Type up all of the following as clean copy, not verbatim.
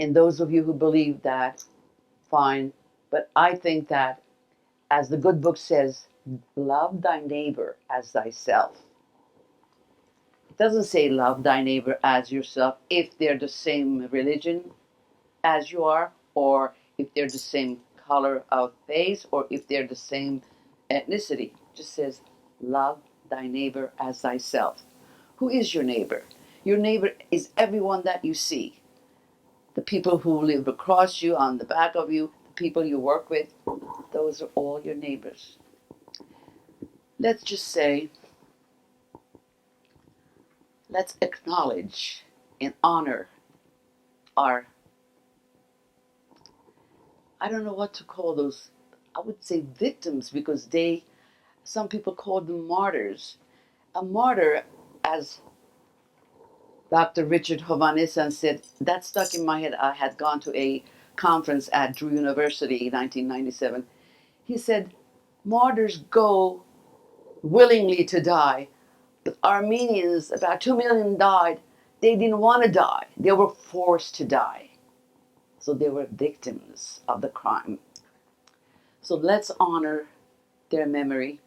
And those of you who believe that, fine. But I think that, as the good book says, love thy neighbor as thyself. It doesn't say love thy neighbor as yourself if they're the same religion as you are, or if they're the same color of face, or if they're the same ethnicity. It just says love thy neighbor as thyself. Who is your neighbor? Your neighbor is everyone that you see. The people who live across you, on the back of you, the people you work with, those are all your neighbors. Let's just say, let's acknowledge and honor our, I don't know what to call those, I would say victims, because some people call them martyrs. A martyr, as Dr. Richard Hovhannisyan said, that stuck in my head. I had gone to a conference at Drew University in 1997. He said, martyrs go willingly to die. But Armenians, about 2 million died. They didn't want to die. They were forced to die. So they were victims of the crime. So let's honor their memory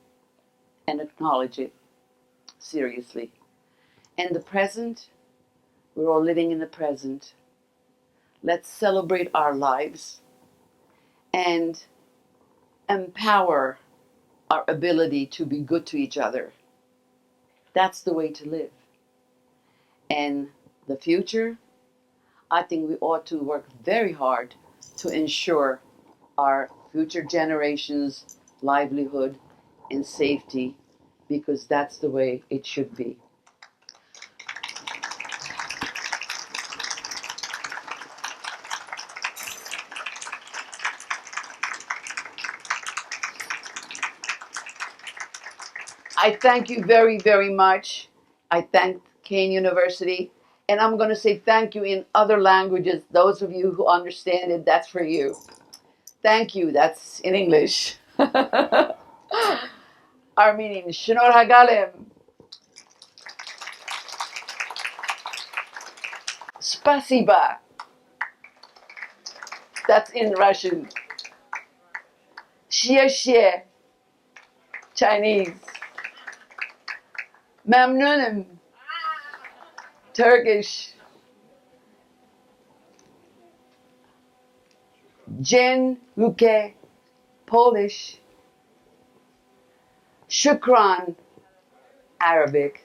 and acknowledge it seriously. And the present, we're all living in the present. Let's celebrate our lives and empower our ability to be good to each other. That's the way to live. And the future, I think we ought to work very hard to ensure our future generations' livelihood and safety, because that's the way it should be. I thank you very, very much. I thank Kane University. And I'm going to say thank you in other languages. Those of you who understand it, that's for you. Thank you. That's in English. Armenian. Shnor hagalem. Spasiba. That's in Russian. Shie, Chinese. Memnunum. Turkish. Jen Luke, Polish. Shukran, Arabic.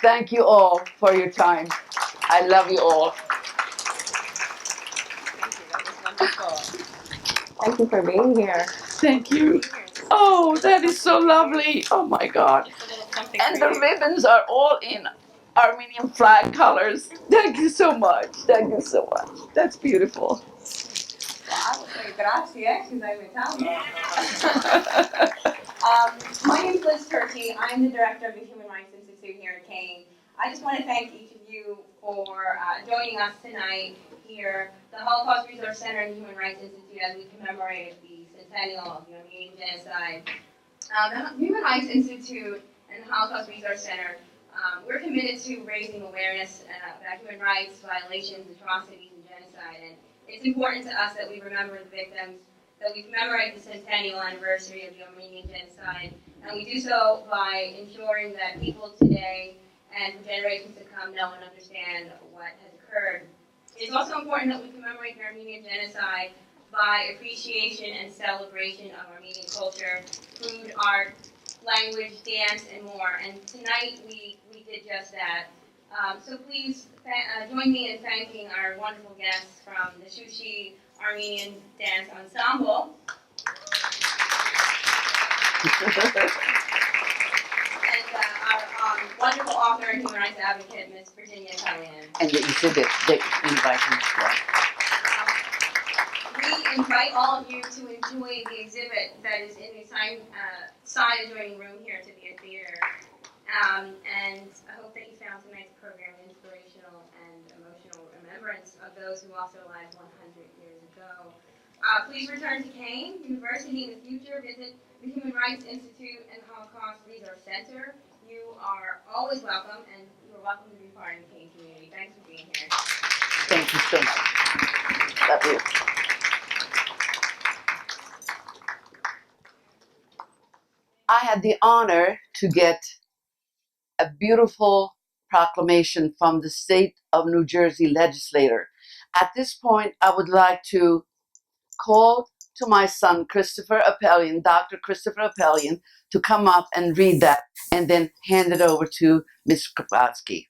Thank you all for your time. I love you all. Thank you for being here. Thank you. Oh, that is so lovely. Oh my God. And the ribbons are all in Armenian flag colors. Thank you so much. Thank you so much. That's beautiful. I would say grazie, because I'm Italian. My name is Liz Turkey. I'm the director of the Human Rights Institute here at Kane. I just want to thank each of you for joining us tonight here, the Holocaust Resource Center and the Human Rights Institute, as we commemorate the centennial of the Armenian Genocide. The Human Rights Institute and the Holocaust Resource Center, we're committed to raising awareness about human rights violations, atrocities, and genocide. And it's important to us that we remember the victims, that we commemorate the centennial anniversary of the Armenian Genocide, and we do so by ensuring that people today and for generations to come know and understand what has occurred. It's also important that we commemorate the Armenian Genocide by appreciation and celebration of Armenian culture, food, art, language, dance, and more. And tonight we did just that. So please join me in thanking our wonderful guests from the Shushi Armenian Dance Ensemble. And our wonderful author and human rights advocate, Ms. Virginia Kellyanne. And the exhibit, they invite him as well. We invite all of you to enjoy the exhibit that is in the side adjoining room here to the theater. And I hope that you found tonight's program inspirational and emotional remembrance of those who lost their lives 100 years ago. Please return to Kane University in the future. Visit the Human Rights Institute and Holocaust Resource Center. You are always welcome, and you are welcome to be part of the Kane community. Thanks for being here. Thank you so much. Love you. I had the honor to get a beautiful proclamation from the state of New Jersey legislator. At this point, I would like to call to my son, Christopher Appelian, Dr. Christopher Appelian, to come up and read that and then hand it over to Ms. Krapatsky.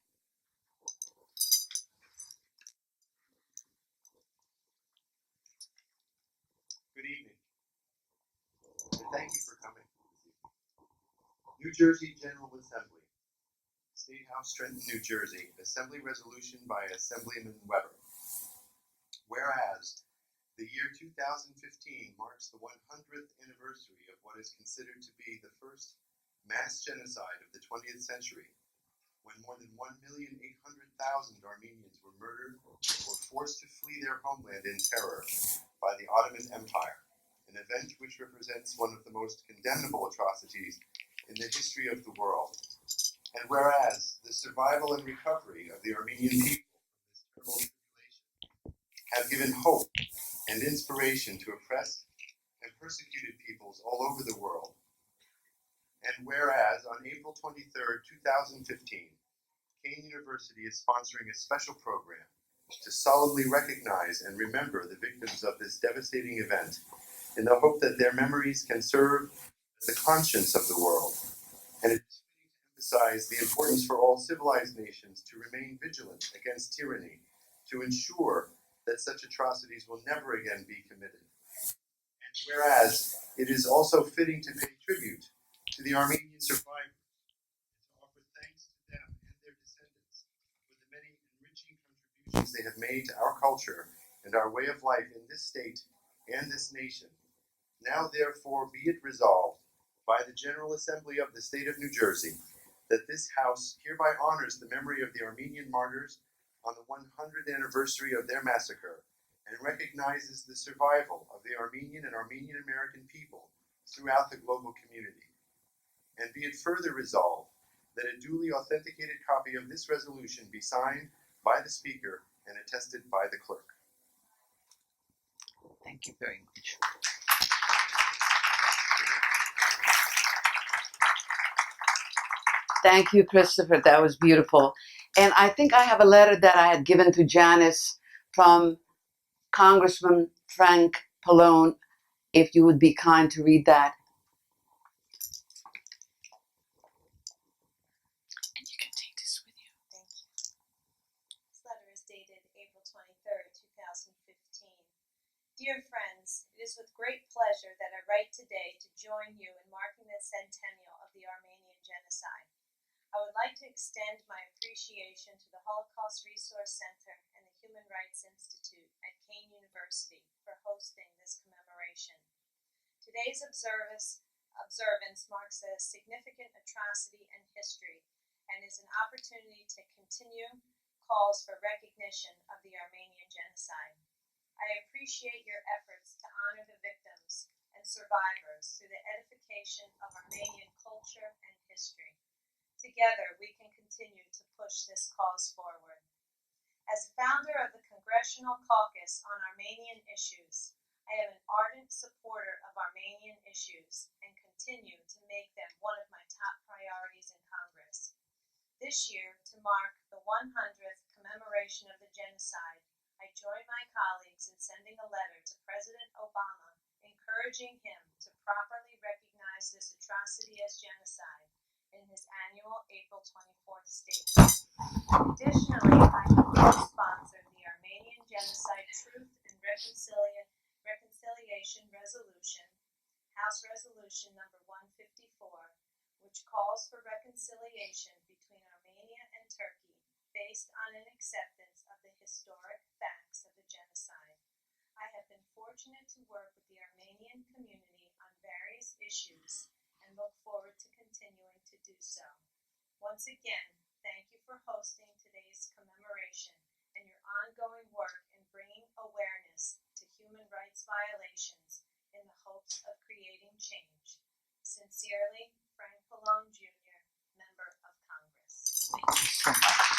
Good evening, and thank you for coming. New Jersey General Assembly, State House, Trenton, New Jersey, Assembly Resolution by Assemblyman Weber. Whereas the year 2015 marks the 100th anniversary of what is considered to be the first mass genocide of the 20th century, when more than 1,800,000 Armenians were murdered or forced to flee their homeland in terror by the Ottoman Empire, an event which represents one of the most condemnable atrocities in the history of the world. And whereas the survival and recovery of the Armenian people from this terrible tribulation have given hope and inspiration to oppressed and persecuted peoples all over the world. And whereas on April 23rd, 2015, Kane University is sponsoring a special program to solemnly recognize and remember the victims of this devastating event in the hope that their memories can serve as the conscience of the world. And it is fitting to emphasize the importance for all civilized nations to remain vigilant against tyranny, to ensure that such atrocities will never again be committed. And whereas it is also fitting to pay tribute to the Armenian survivors and to offer thanks to them and their descendants for the many enriching contributions they have made to our culture and our way of life in this state and this nation. Now therefore be it resolved by the General Assembly of the State of New Jersey that this House hereby honors the memory of the Armenian martyrs on the 100th anniversary of their massacre and recognizes the survival of the Armenian and Armenian American people throughout the global community. And be it further resolved that a duly authenticated copy of this resolution be signed by the Speaker and attested by the Clerk. Thank you very much. Thank you, Christopher. That was beautiful. And I think I have a letter that I had given to Janice from Congressman Frank Pallone, if you would be kind to read that. And you can take this with you. Thank you. This letter is dated April 23rd, 2015. Dear friends, it is with great pleasure that I write today to join you in marking the centennial of the Armenian Genocide. I would like to extend my appreciation to the Holocaust Resource Center and the Human Rights Institute at Kane University for hosting this commemoration. Today's observance marks a significant atrocity in history and is an opportunity to continue calls for recognition of the Armenian Genocide. I appreciate your efforts to honor the victims and survivors through the edification of Armenian culture and history. Together, we can continue to push this cause forward. As founder of the Congressional Caucus on Armenian Issues, I am an ardent supporter of Armenian issues and continue to make them one of my top priorities in Congress. This year, to mark the 100th commemoration of the genocide, I join my colleagues in sending a letter to President Obama encouraging him to properly recognize this atrocity as genocide in his annual April 24th statement. Additionally, I have co-sponsored the Armenian Genocide Truth and Reconciliation Resolution, House Resolution number 159, calls for reconciliation between Armenia and Turkey based on an acceptance of the historic facts of the genocide. I have been fortunate to work with the Armenian community on various issues and look forward to continuing to do so. Once again, thank you for hosting today's commemoration and your ongoing work in bringing awareness to human rights violations in the hopes of creating change. Sincerely, Frank Pallone Jr., Member of Congress. Thank you so much.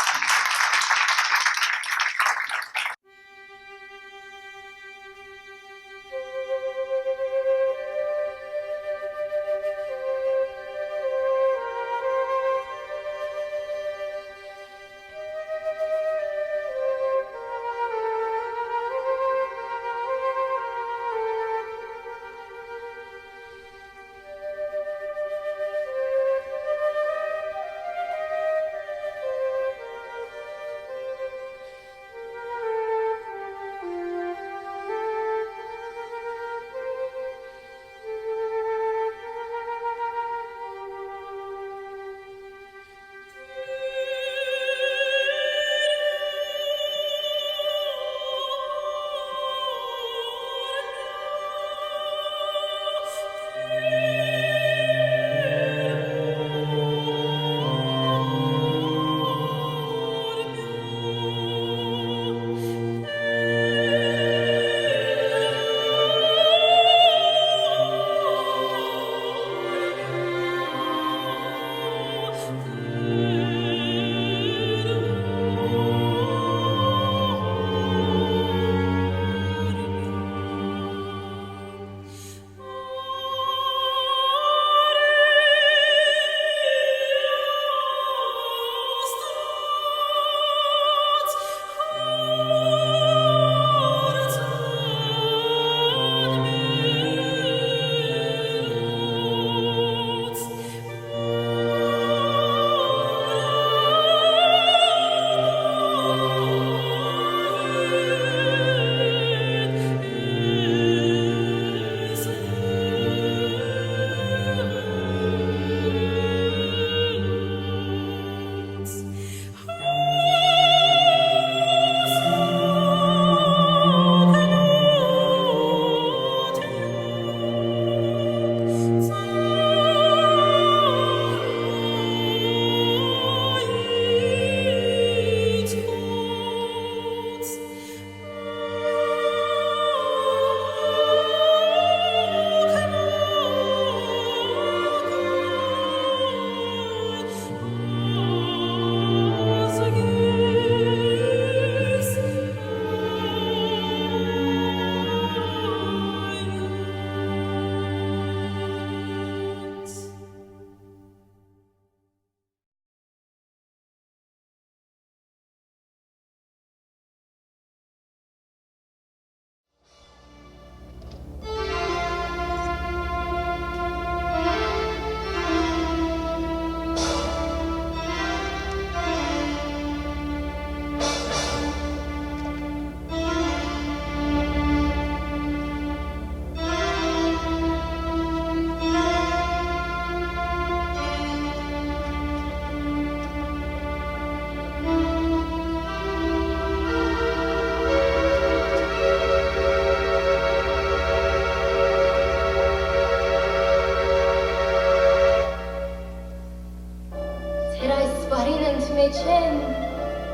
Չեն,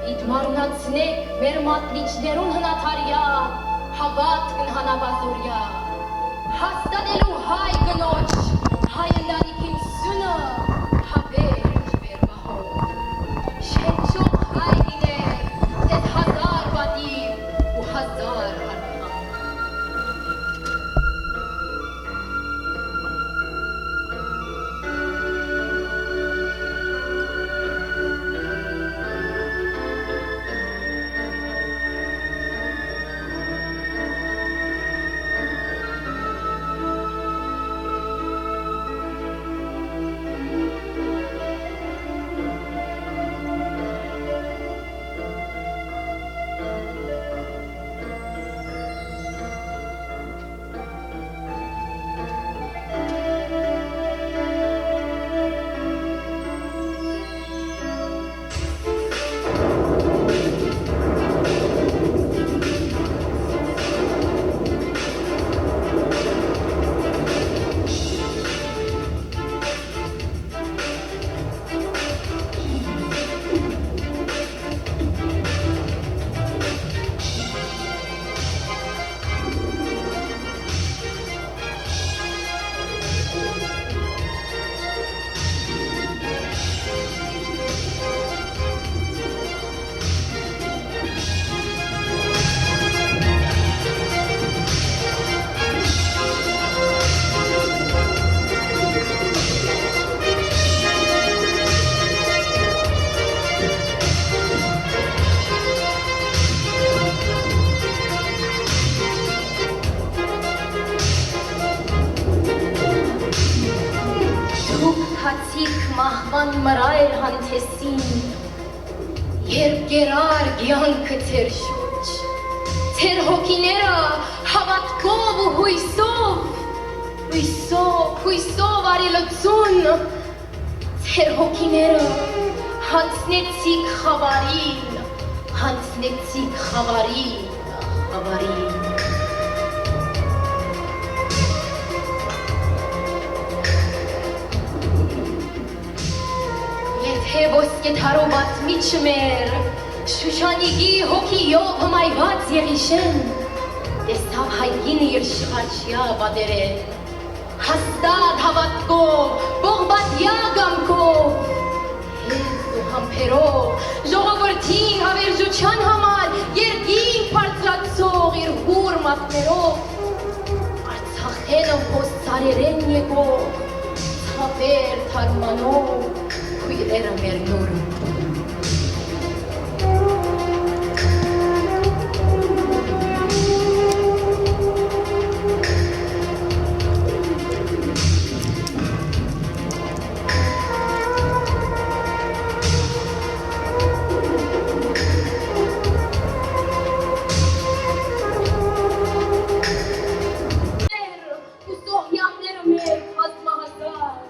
իդ մարնացնեք մեր մատրիչներուն հնաթարյա, հավատքն հանաբազորյա, հաստատելու հայ գնոջ, հայ ընտանիքին սյունը, հավերջ վերվահով, շենչող հայ գիներ, ձեզ հազար պատիվ ու հազար հարման։ Հացիկ մահվան մրայր հանթեսին, երբ գերար գյանքը ծեր շուրջ, ծեր հոգիները հավատքով ու հույսով արիլծուն, ծեր հոգիները հանցնեցիք խավարին, Եթե ոսկե թարոված միջմեր, Շուշանիգի հոգիով հմայված եղիշեն, տեսավ հայգինը իր շղաչյա բադերեն, հաստատ հավատքով, բողբատյա գամքով, հեզ ու համբերով, ժողովրդին հավերժության համար, երկինք բարձրացող իր հուր մատներով, Արցախենը հոս ծարերեն եկող, ցավեր թարմանով, Քույրերը մեր նորը ու սողյանները մեր կազմահասար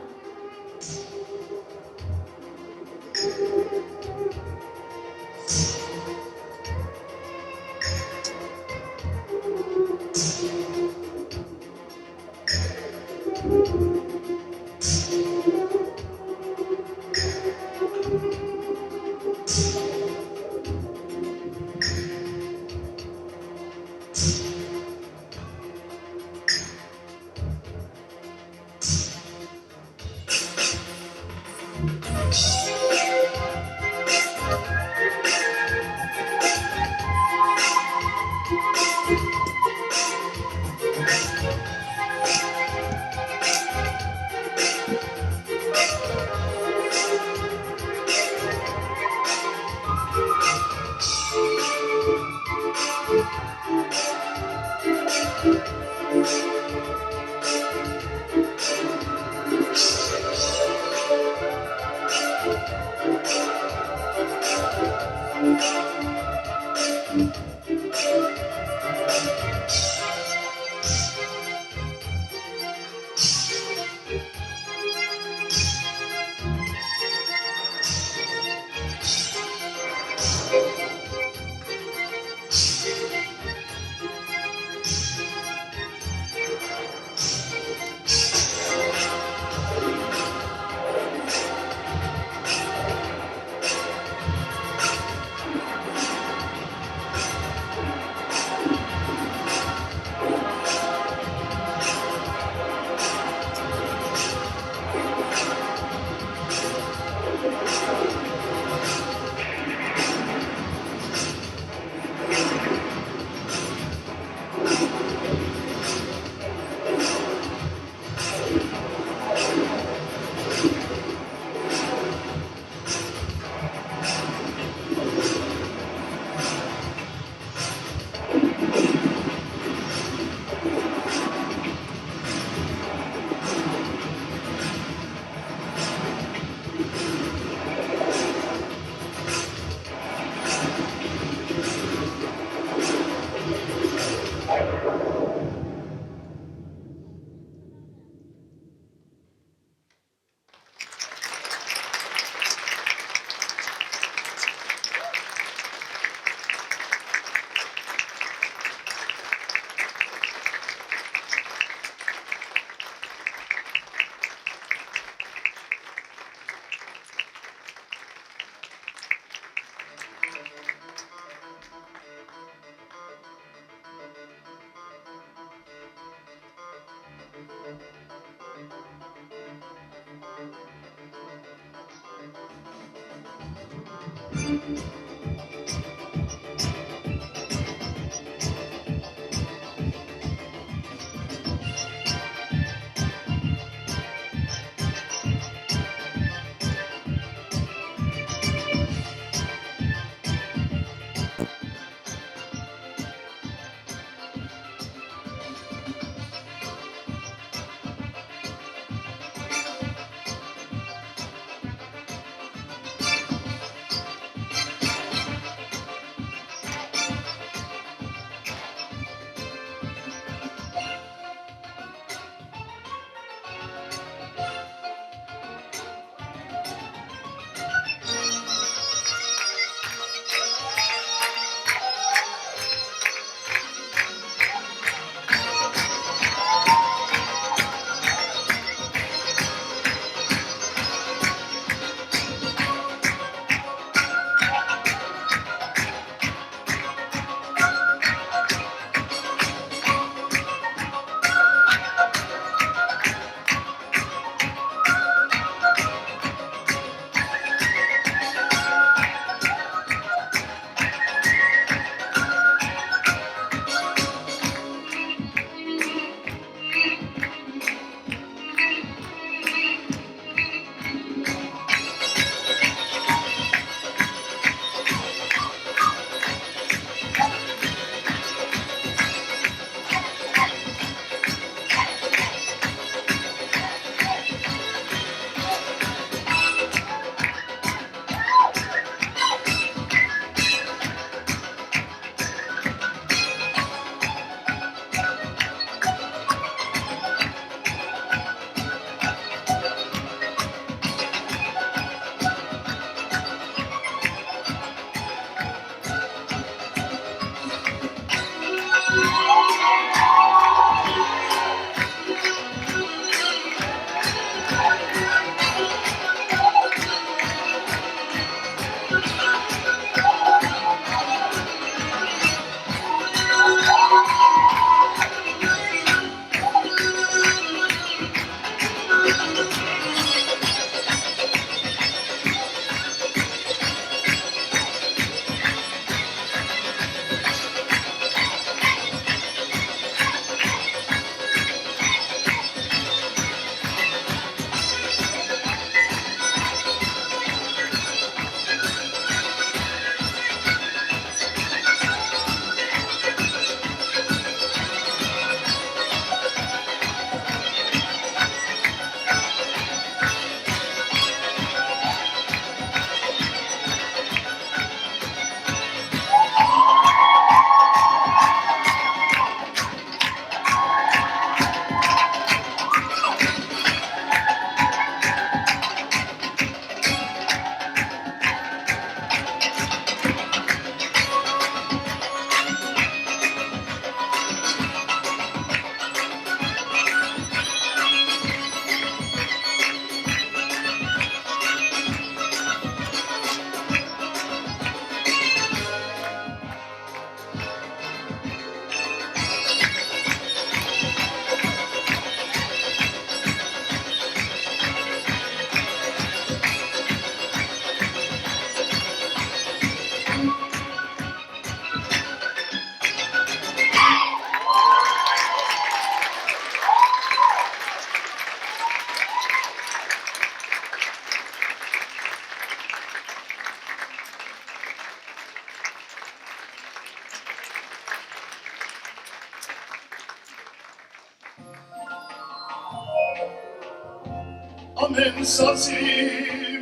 ամեն սազի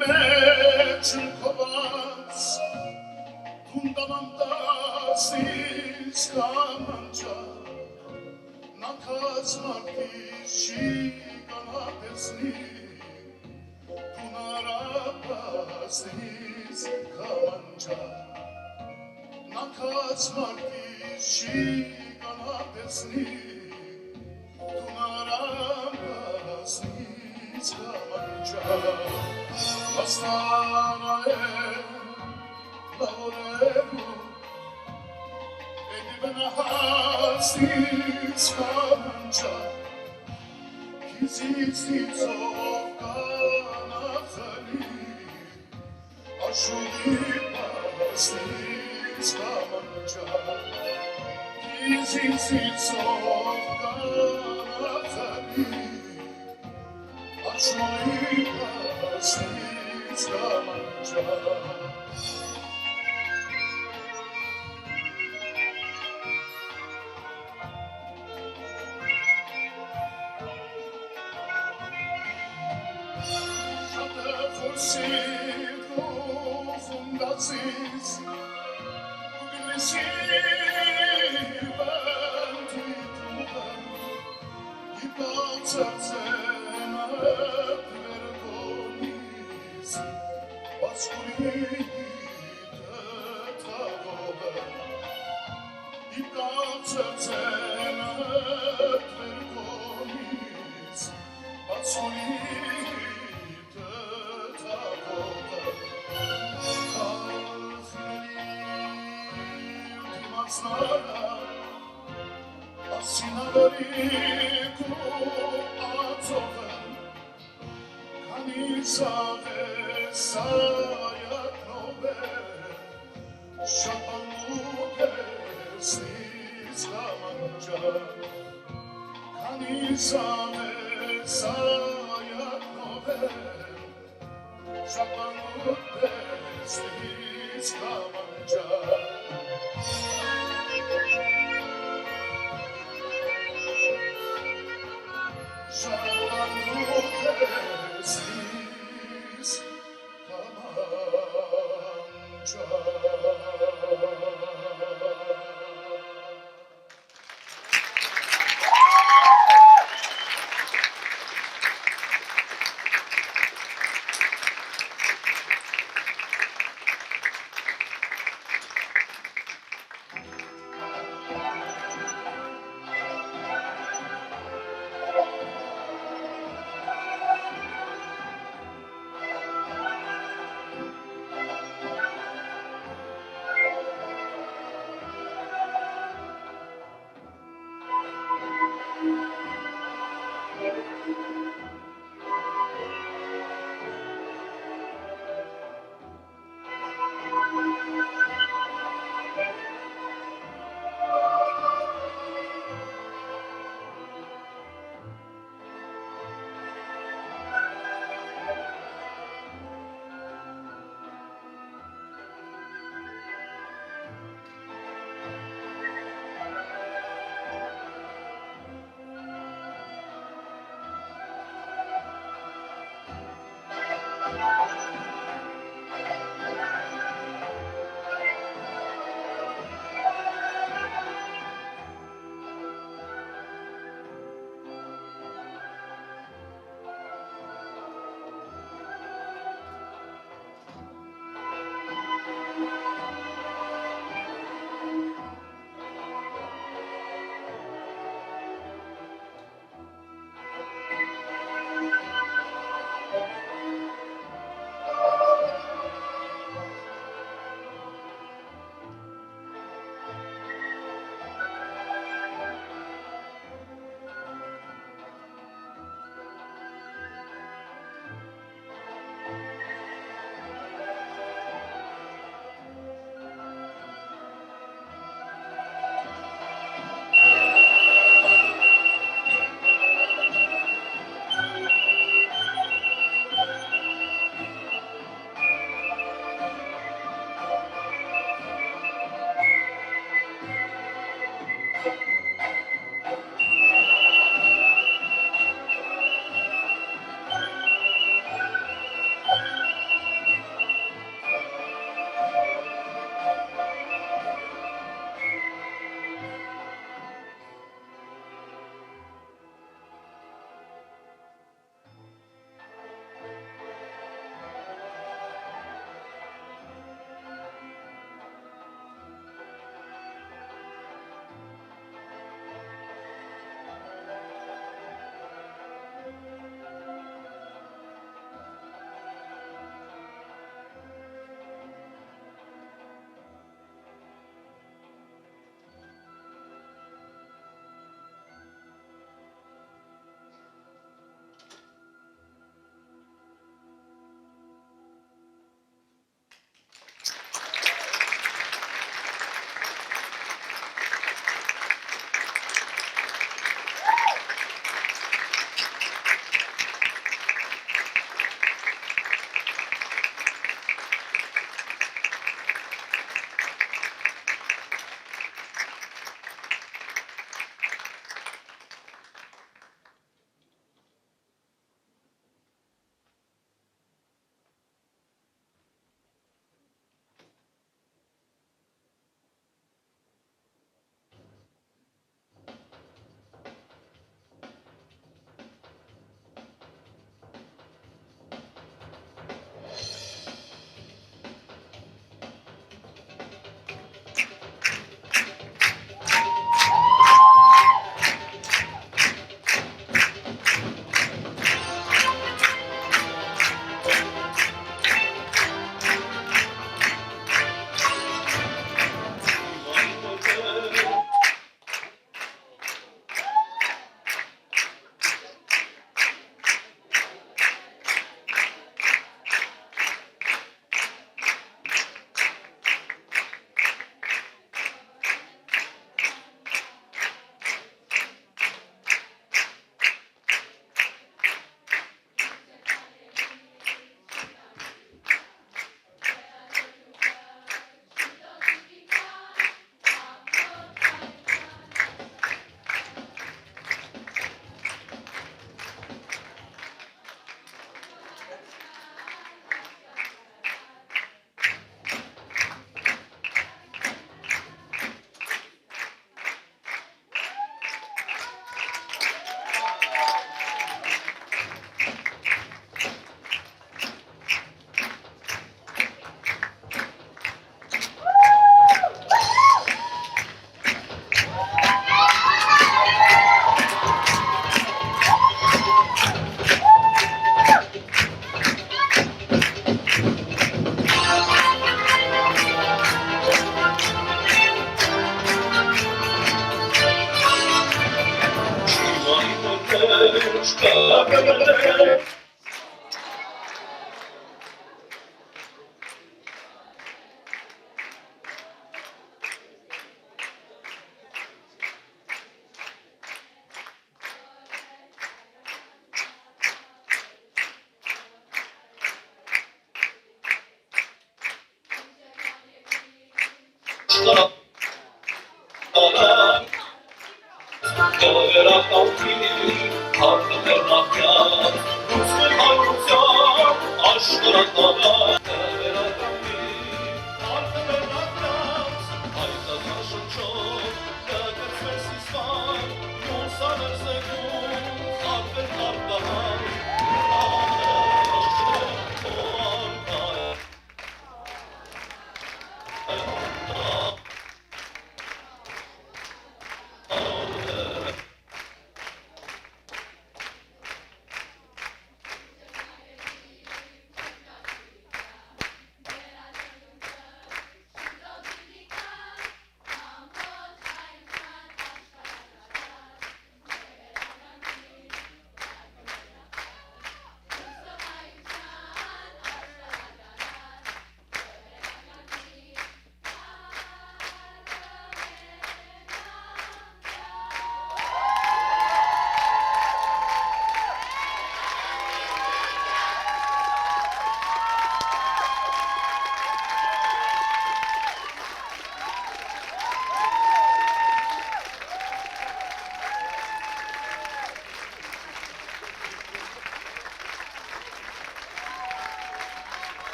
մեջ քոված Թունդավանդասից կամանջա Նաքած մարդի շի կանատեսնի Թունարապասից կամանջա Նաքած մարդի շի կանատեսնի Թունարապասից կամանջա Աստանա է լավորելու Էդի բնահացից կամանջա Քիզից դիցով կանացալի Աշուդի պասից կամանջա Քիզից դիցով կանացալի Աշուդի պասից կամանջա Fundacis, ugresiva I palcacena vergonis, oscurite tavola I palcacena vergonis, oscurite tavola Asinavariku atove Kanisave sayaknove Shapanuke snitzkamanja Kanisave sayaknove Shapanuke snitzkamanja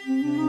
Mm-hmm.